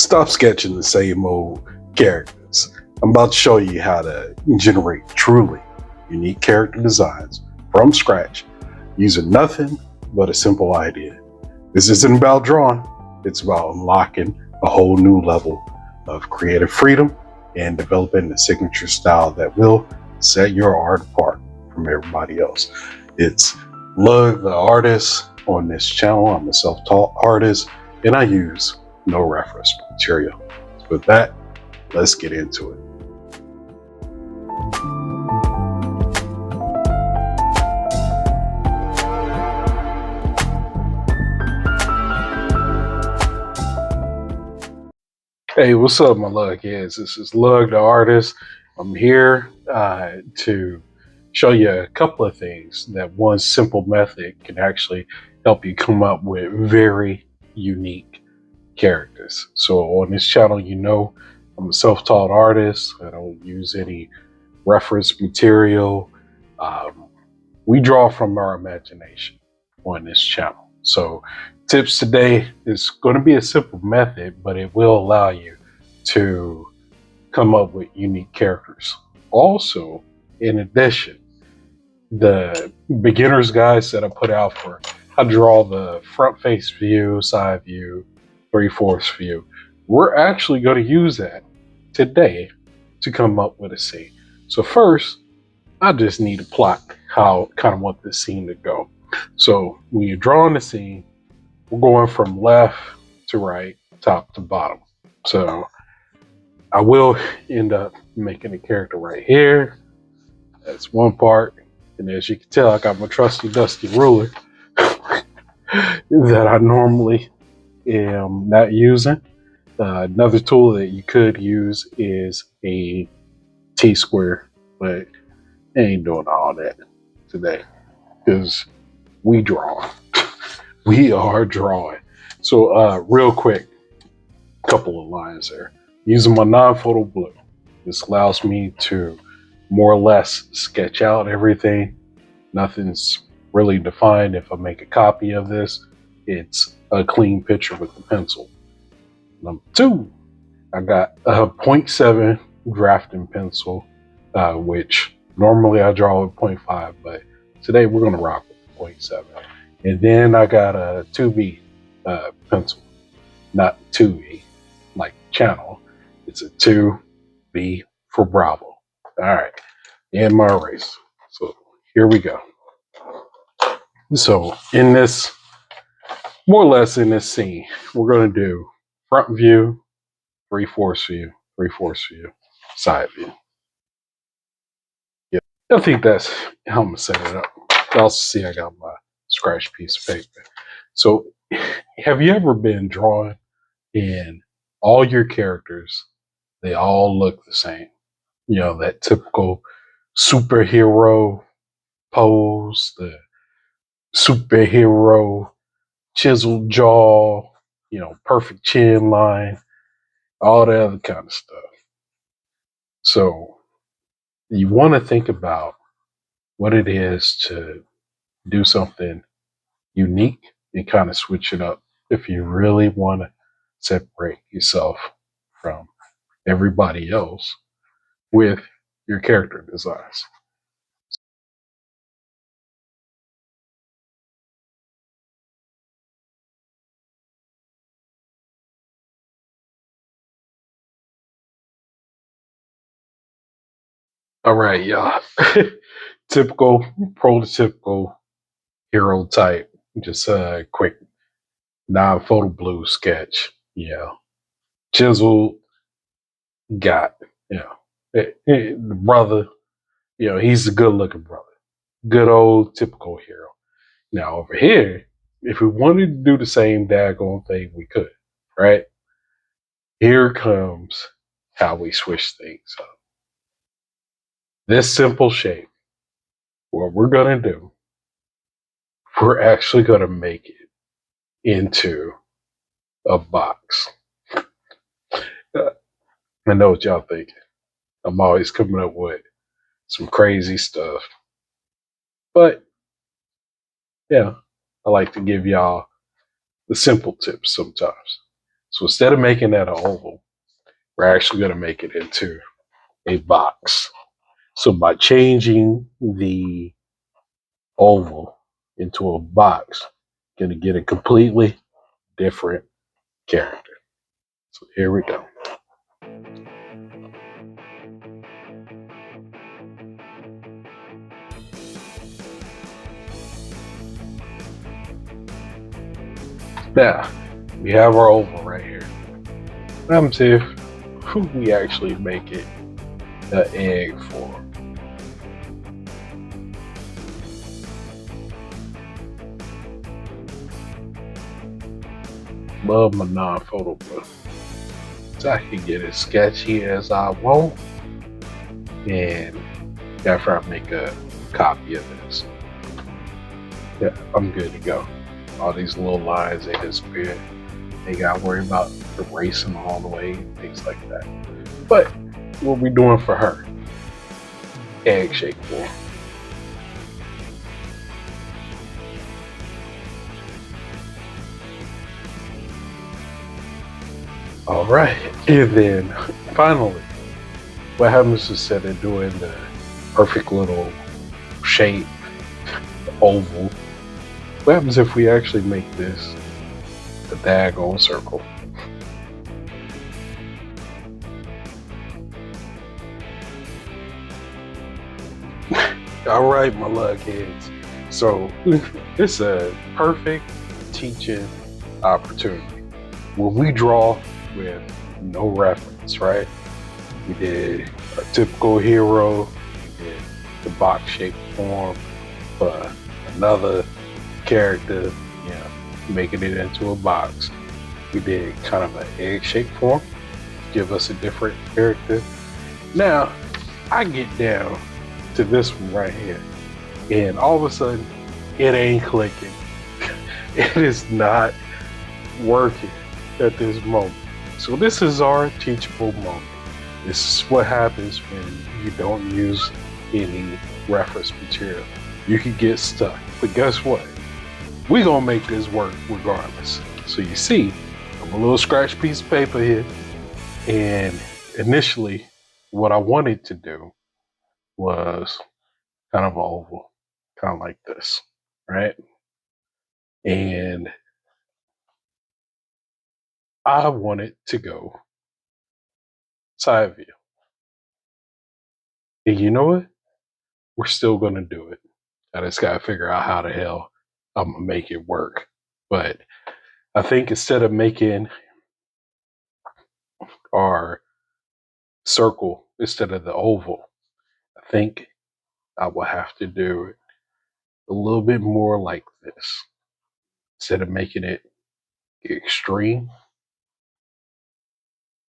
Stop sketching the same old characters. I'm about to show you how to generate truly unique character designs from scratch using nothing but a simple idea. This isn't about drawing, it's about unlocking a whole new level of creative freedom and developing a signature style that will set your art apart from everybody else. It's Lug the artist on this channel. I'm a self-taught artist and I use no reference material. With that, let's get into it. Hey, what's up, my Lug kids? This is Lug the artist. I'm here to show you a couple of things that one simple method can actually help you come up with very unique characters. So on this channel, you know, I'm a self-taught artist. I don't use any reference material. We draw from our imagination on this channel. So tips today is going to be a simple method, but it will allow you to come up with unique characters. Also, in addition, the beginner's guides that I put out for how to draw the front face view, side view, 3/4 view, we're actually going to use that today to come up with a scene. So first, I just need to plot how I kind of want this scene to go. So when you're drawing the scene, we're going from left to right, top to bottom. So I will end up making a character right here. That's one part. And as you can tell, I got my trusty dusty ruler that I normally am not using. Another tool that you could use is a T-square, but I ain't doing all that today because we draw. We are drawing. So real quick, couple of lines there. Using my non-photo blue, this allows me to more or less sketch out everything. Nothing's really defined. If I make a copy of this, it's a clean picture with the pencil. Number two, I got a 0.7 drafting pencil, which normally I draw with 0.5, but today we're going to rock with 0.7. And then I got a 2B pencil, not 2E like channel. It's a 2B for Bravo. All right, and my eraser. So here we go. So in this, more or less in this scene, we're going to do front view, 3/4 view, 3/4 view, side view. Yeah, I think that's how I'm gonna set it up. You also see I got my scratch piece of paper. So have you ever been drawing and all your characters, they all look the same? You know, that typical superhero pose, the superhero chiseled jaw, you know, perfect chin line, all that other kind of stuff. So you want to think about what it is to do something unique and kind of switch it up if you really want to separate yourself from everybody else with your character designs. All right, y'all. Typical, prototypical hero type. Just a quick non-photo blue sketch. You know, chiseled, got, you know, the brother, you know, he's a good looking brother. Good old typical hero. Now over here, if we wanted to do the same daggone thing, we could, right? Here comes how we switch things up. This simple shape, what we're gonna do, we're actually gonna make it into a box. I know what y'all thinking. I'm always coming up with some crazy stuff. But yeah, I like to give y'all the simple tips sometimes. So instead of making that an oval, we're actually going to make it into a box. So by changing the oval into a box, going to get a completely different character. So here we go. Now, we have our oval right here. What happens if we actually make it an egg form? Love my non-photo book. So I can get as sketchy as I want. And after I make a copy of this, yeah, I'm good to go. All these little lines, they disappear. They got to worry about erasing all the way, things like that. But what we doing for her? Egg shape form. All right, and then finally, what happens instead of doing the perfect little shape oval? What happens if we actually make this a daggone circle? All right, my lug heads. So it's a perfect teaching opportunity. When we draw with no reference, right? We did a typical hero, we did the box shaped form, another character, you know, making it into a box. We did kind of an egg shaped form, give us a different character. Now, I get down to this one right here, and all of a sudden, it ain't clicking. It is not working at this moment. So this is our teachable moment. This is what happens when you don't use any reference material. You can get stuck, but guess what? We're gonna make this work regardless. So you see, I'm a little scratch piece of paper here, and initially, what I wanted to do was kind of oval, kind of like this, right? And I wanted to go side view. And you know what? We're still gonna do it. I just gotta figure out how the hell I'm gonna make it work. But I think instead of making our circle instead of the oval, I think I will have to do it a little bit more like this. Instead of making it extreme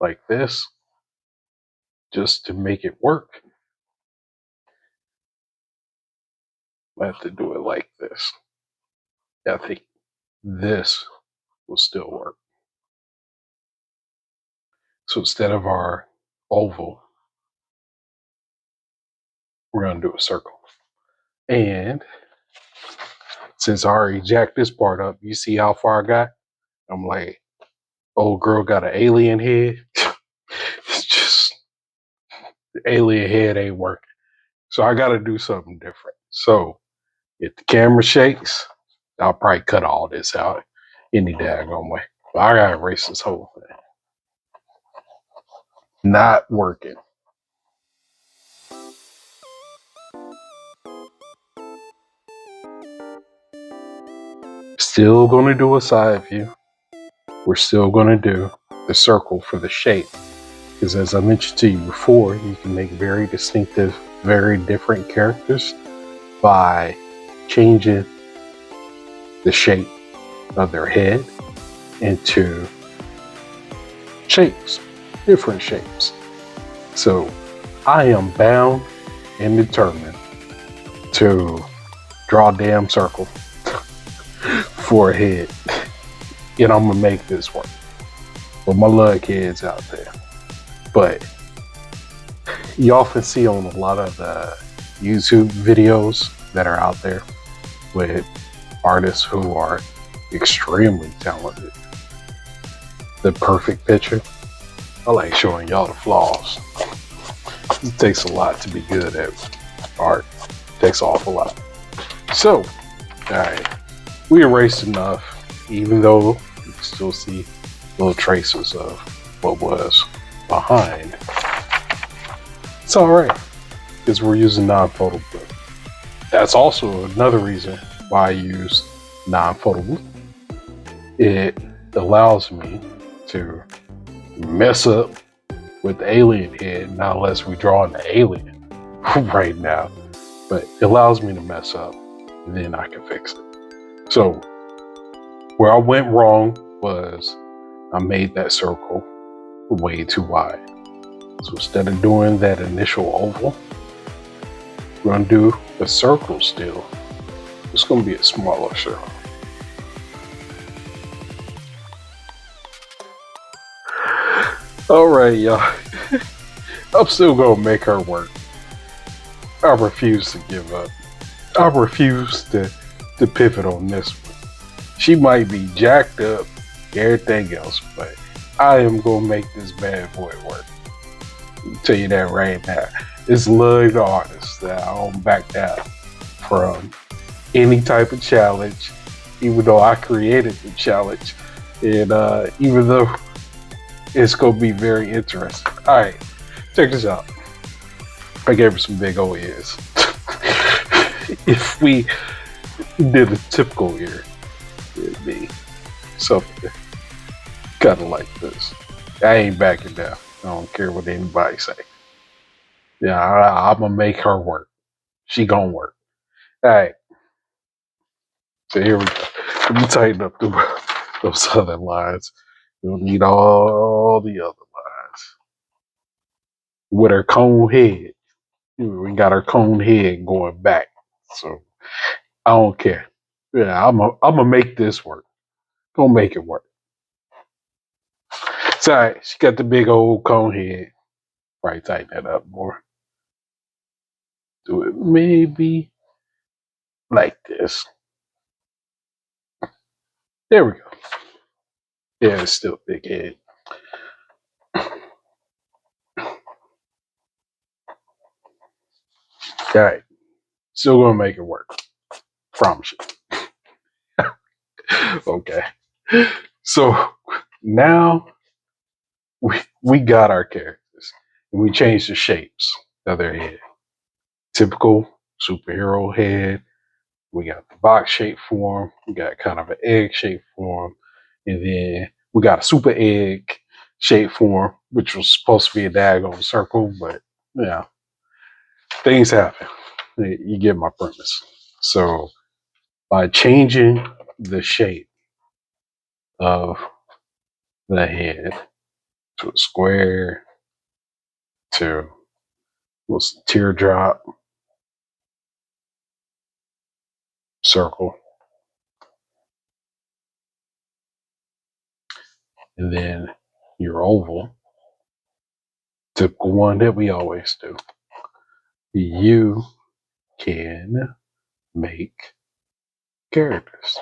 like this, just to make it work, I have to do it like this. I think this will still work. So instead of our oval, we're gonna do a circle. And since I already jacked this part up, you see how far I got? I'm like, old girl got an alien head. It's just the alien head ain't working. So I gotta do something different. So if the camera shakes, I'll probably cut all this out any daggone way. But I gotta erase this whole thing. Not working. Still gonna do a side view. We're still gonna do the circle for the shape. Because as I mentioned to you before, you can make very distinctive, very different characters by changing the shape of their head into shapes, different shapes. So I am bound and determined to draw a damn circle for a head. And I'm gonna make this work. But my lug heads out there. But you often see on a lot of the YouTube videos that are out there with artists who are extremely talented. the perfect picture. I like showing y'all the flaws. It takes a lot to be good at art. It takes an awful lot. So, all right, we erased enough, even though you can still see little traces of what was behind. It's all right because we're using non-photo blue. That's also another reason why I use non-photo blue. It allows me to mess up with the alien head, not unless we draw an alien right now, but it allows me to mess up and then I can fix it. So where I went wrong was I made that circle way too wide. So instead of doing that initial oval, we're gonna do a circle still. It's gonna be a smaller circle. All right, y'all. I'm still gonna make her work. I refuse to give up. I refuse to pivot on this one. She might be jacked up, everything else, but I am gonna make this bad boy work. I'll tell you that right now. It's love the artist that I don't back down from any type of challenge, even though I created the challenge, and even though it's gonna be very interesting. All right, check this out. I gave her some big old ears. If we did a typical ear, it'd be something kind of like this. I ain't backing down. I don't care what anybody say. Yeah, I'm gonna make her work. She gonna work. All right. So here we go. Let me tighten up those other lines. You'll need all the other lines with her cone head. We got her cone head going back. So I don't care. Yeah, I'm gonna make this work. Gonna make it work. It's all right. She got the big old cone head. Probably tighten that up more. Do it maybe like this. There we go. Yeah, it's still big head. All right. Still gonna make it work. Promise you. Okay. So now we got our characters and we changed the shapes of their head. Typical superhero head. We got the box shaped form. We got kind of an egg shaped form. And then we got a super egg shaped form, which was supposed to be a diagonal circle, but yeah, things happen. You get my premise. So by changing the shape of the head to a square, to what's the teardrop, circle, and then your oval, typical one that we always do, you can make characters.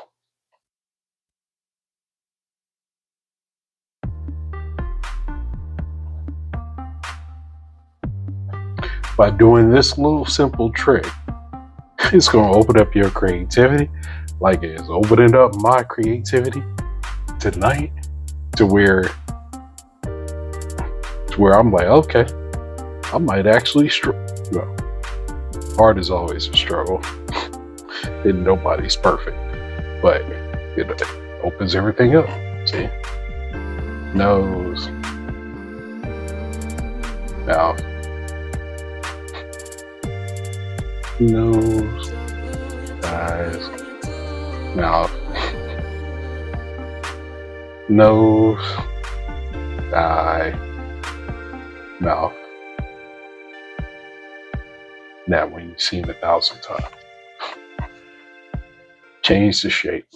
By doing this little simple trick, it's going to open up your creativity like it is opening up my creativity tonight to where I'm like, okay, I might actually struggle. No, art is always a struggle, and nobody's perfect, but it opens everything up. See, nose, mouth, nose, eyes, mouth, nose, eye, mouth. That one you've seen 1,000 times. Change the shape.